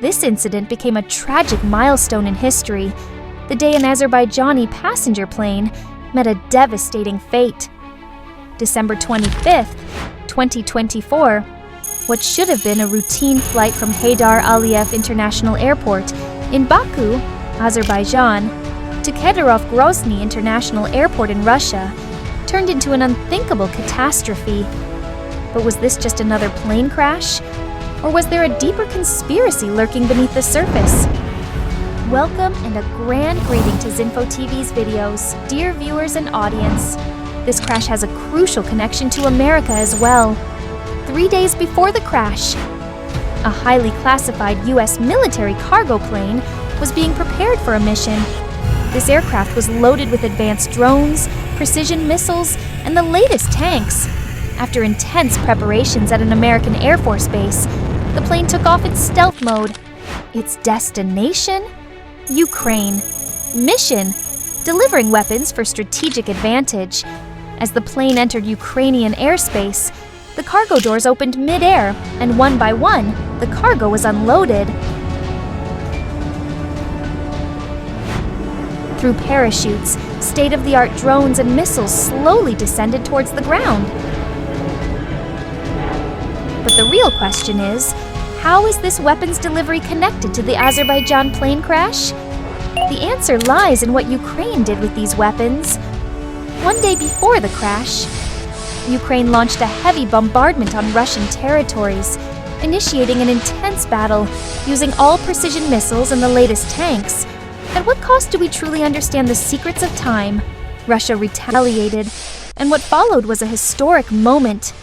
This incident became a tragic milestone in history, the day an Azerbaijani passenger plane met a devastating fate. December 25th, 2024, what should have been a routine flight from Heydar Aliyev International Airport in Baku, Azerbaijan, to Kedyrov-Grozny International Airport in Russia, turned into an unthinkable catastrophe. But was this just another plane crash? Or was there a deeper conspiracy lurking beneath the surface? Welcome and a grand greeting to Zinfo TV's videos, dear viewers and audience. This crash has a crucial connection to America as well. 3 days before the crash, a highly classified U.S. military cargo plane was being prepared for a mission. This aircraft was loaded with advanced drones, precision missiles, and the latest tanks. After intense preparations at an American Air Force base, the plane took off in stealth mode. Its destination? Ukraine. Mission: delivering weapons for strategic advantage. As the plane entered Ukrainian airspace, the cargo doors opened mid-air, and one by one, the cargo was unloaded. Through parachutes, state-of-the-art drones and missiles slowly descended towards the ground. But the real question is, how is this weapons delivery connected to the Azerbaijan plane crash? The answer lies in what Ukraine did with these weapons. One day before the crash, Ukraine launched a heavy bombardment on Russian territories, initiating an intense battle using all precision missiles and the latest tanks. At what cost do we truly understand the secrets of time? Russia retaliated, and what followed was a historic moment.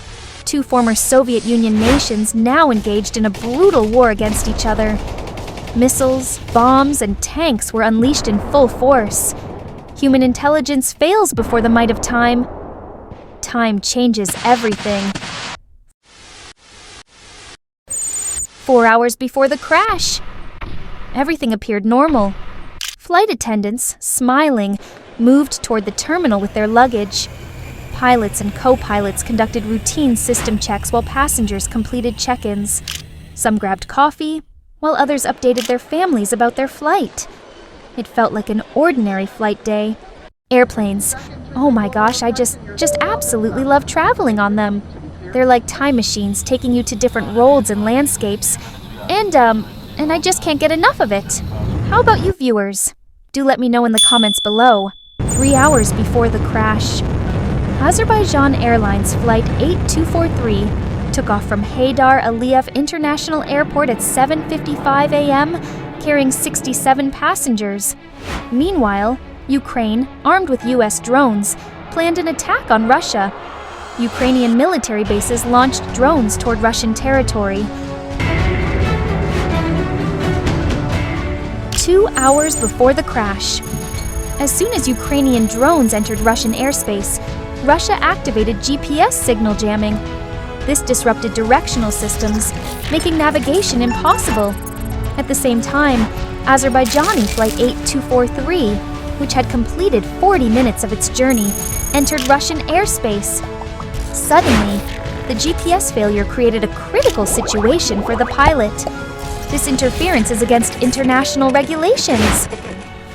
Two former Soviet Union nations now engaged in a brutal war against each other. Missiles, bombs, and tanks were unleashed in full force. Human intelligence fails before the might of time. Time changes everything. 4 hours before the crash, everything appeared normal. Flight attendants, smiling, moved toward the terminal with their luggage. Pilots and co-pilots conducted routine system checks while passengers completed check-ins. Some grabbed coffee, while others updated their families about their flight. It felt like an ordinary flight day. Airplanes. Oh my gosh, I just absolutely love traveling on them. They're like time machines taking you to different worlds and landscapes. And I just can't get enough of it. How about you viewers? Do let me know in the comments below. 3 hours before the crash, Azerbaijan Airlines Flight 8243 took off from Heydar Aliyev International Airport at 7:55 a.m., carrying 67 passengers. Meanwhile, Ukraine, armed with U.S. drones, planned an attack on Russia. Ukrainian military bases launched drones toward Russian territory. 2 hours before the crash, as soon as Ukrainian drones entered Russian airspace, Russia activated GPS signal jamming. This disrupted directional systems, making navigation impossible. At the same time, Azerbaijani Flight 8243, which had completed 40 minutes of its journey, entered Russian airspace. Suddenly, the GPS failure created a critical situation for the pilot. This interference is against international regulations.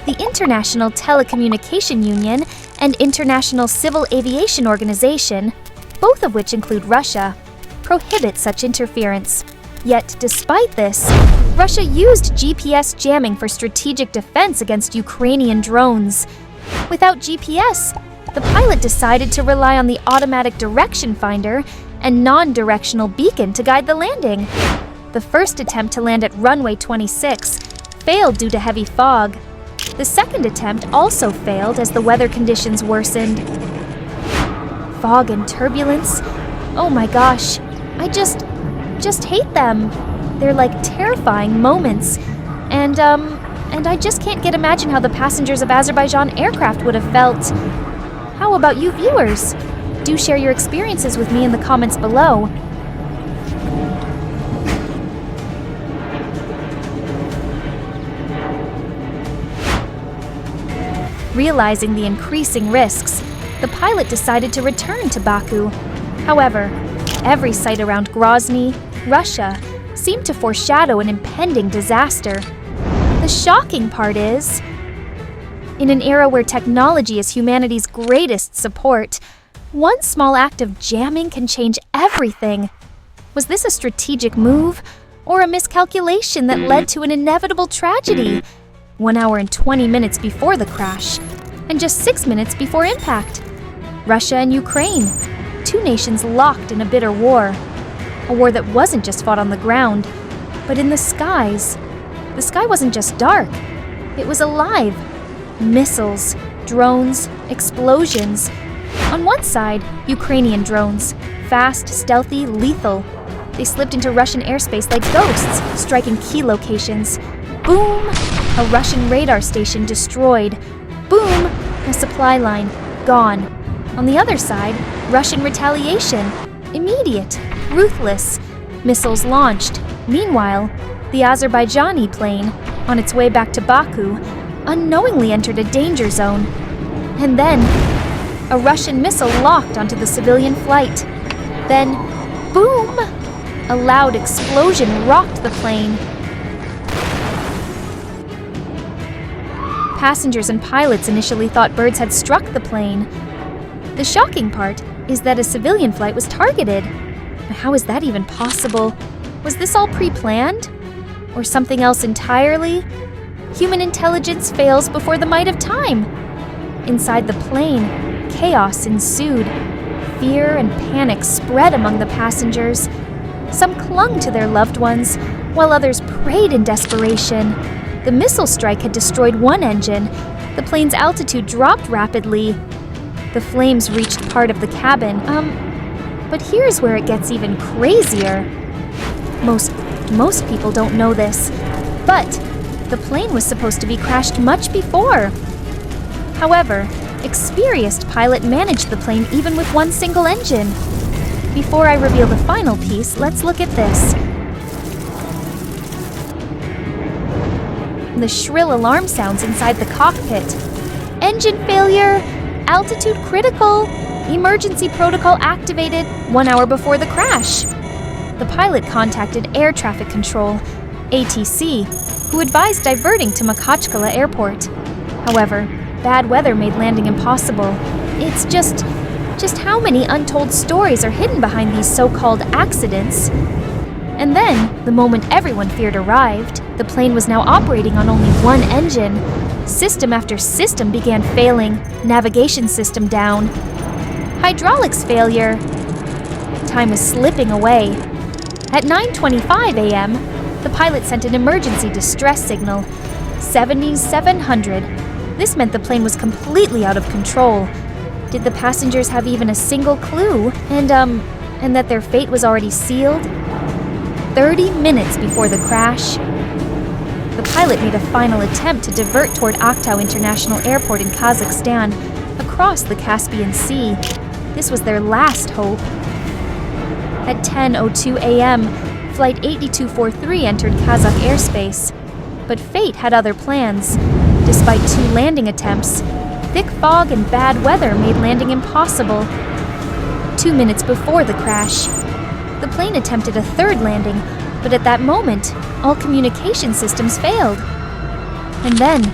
The International Telecommunication Union and International Civil Aviation Organization, both of which include Russia, prohibit such interference. Yet, despite this, Russia used GPS jamming for strategic defense against Ukrainian drones. Without GPS, the pilot decided to rely on the automatic direction finder and non-directional beacon to guide the landing. The first attempt to land at runway 26 failed due to heavy fog. The second attempt also failed as the weather conditions worsened. Fog and turbulence? Oh my gosh, I just hate them. They're like terrifying moments. And I just can't imagine how the passengers of Azerbaijan aircraft would have felt. How about you viewers? Do share your experiences with me in the comments below. Realizing the increasing risks, the pilot decided to return to Baku. However, every site around Grozny, Russia, seemed to foreshadow an impending disaster. The shocking part is, in an era where technology is humanity's greatest support, one small act of jamming can change everything. Was this a strategic move or a miscalculation that led to an inevitable tragedy? 1 hour and 20 minutes before the crash, and just 6 minutes before impact. Russia and Ukraine, two nations locked in a bitter war. A war that wasn't just fought on the ground, but in the skies. The sky wasn't just dark, it was alive. Missiles, drones, explosions. On one side, Ukrainian drones, fast, stealthy, lethal. They slipped into Russian airspace like ghosts, striking key locations. Boom! A Russian radar station destroyed. Boom! A supply line gone. On the other side, Russian retaliation. Immediate, ruthless. Missiles launched. Meanwhile, the Azerbaijani plane, on its way back to Baku, unknowingly entered a danger zone. And then, a Russian missile locked onto the civilian flight. Then, boom! A loud explosion rocked the plane. Passengers and pilots initially thought birds had struck the plane. The shocking part is that a civilian flight was targeted. How is that even possible? Was this all pre-planned? Or something else entirely? Human intelligence fails before the might of time. Inside the plane, chaos ensued. Fear and panic spread among the passengers. Some clung to their loved ones, while others prayed in desperation. The missile strike had destroyed one engine. The plane's altitude dropped rapidly. The flames reached part of the cabin. But here's where it gets even crazier. Most people don't know this, but the plane was supposed to be crashed much before. However, experienced pilot managed the plane even with one single engine. Before I reveal the final piece, let's look at this. The shrill alarm sounds inside the cockpit. Engine failure, altitude critical, emergency protocol activated 1 hour before the crash. The pilot contacted Air Traffic Control, ATC, who advised diverting to Makhachkala Airport. However, bad weather made landing impossible. It's just how many untold stories are hidden behind these so-called accidents? And then, the moment everyone feared arrived, the plane was now operating on only one engine. System after system began failing, navigation system down. Hydraulics failure. Time was slipping away. At 9:25 a.m., the pilot sent an emergency distress signal, 7700. This meant the plane was completely out of control. Did the passengers have even a single clue? And that their fate was already sealed? 30 minutes before the crash, the pilot made a final attempt to divert toward Aktau International Airport in Kazakhstan, across the Caspian Sea. This was their last hope. At 10:02 a.m., Flight 8243 entered Kazakh airspace. But fate had other plans. Despite 2 landing attempts, thick fog and bad weather made landing impossible. 2 minutes before the crash, the plane attempted a third landing, but at that moment, all communication systems failed. And then,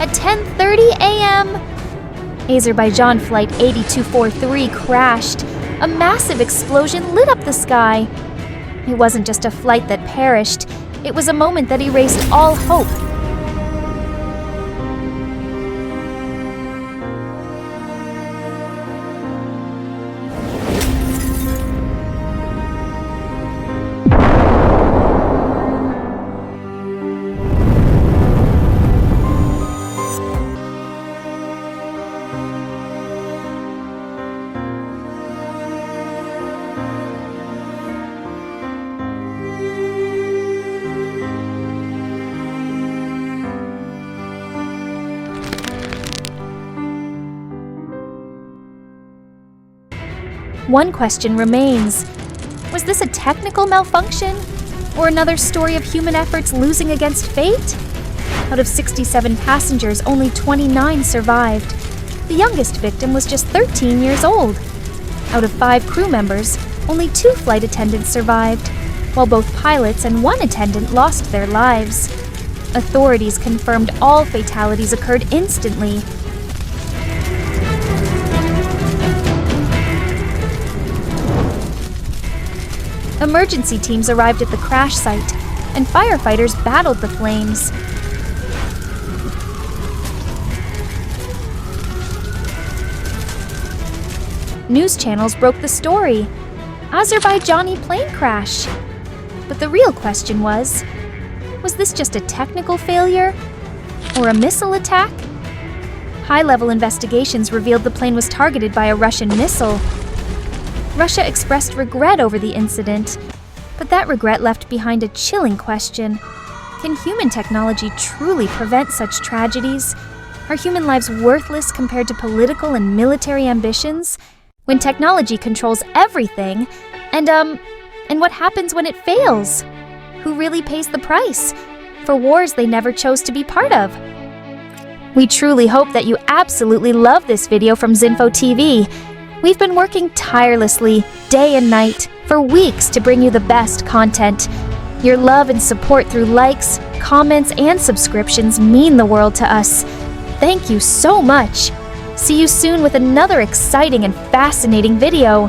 at 10:30 a.m., Azerbaijan Flight 8243 crashed. A massive explosion lit up the sky. It wasn't just a flight that perished, it was a moment that erased all hope. One question remains. Was this a technical malfunction? Or another story of human efforts losing against fate? Out of 67 passengers, only 29 survived. The youngest victim was just 13 years old. Out of 5 crew members, only 2 flight attendants survived. while both pilots and one attendant lost their lives. Authorities confirmed all fatalities occurred instantly. Emergency teams arrived at the crash site, and firefighters battled the flames. News channels broke the story. Azerbaijani plane crash. But the real question was this just a technical failure? Or a missile attack? High-level investigations revealed the plane was targeted by a Russian missile. Russia expressed regret over the incident, but that regret left behind a chilling question. Can human technology truly prevent such tragedies? Are human lives worthless compared to political and military ambitions? When technology controls everything, and what happens when it fails? Who really pays the price for wars they never chose to be part of? We truly hope that you absolutely love this video from Zinfo TV. We've been working tirelessly, day and night, for weeks to bring you the best content. Your love and support through likes, comments, and subscriptions mean the world to us. Thank you so much. See you soon with another exciting and fascinating video.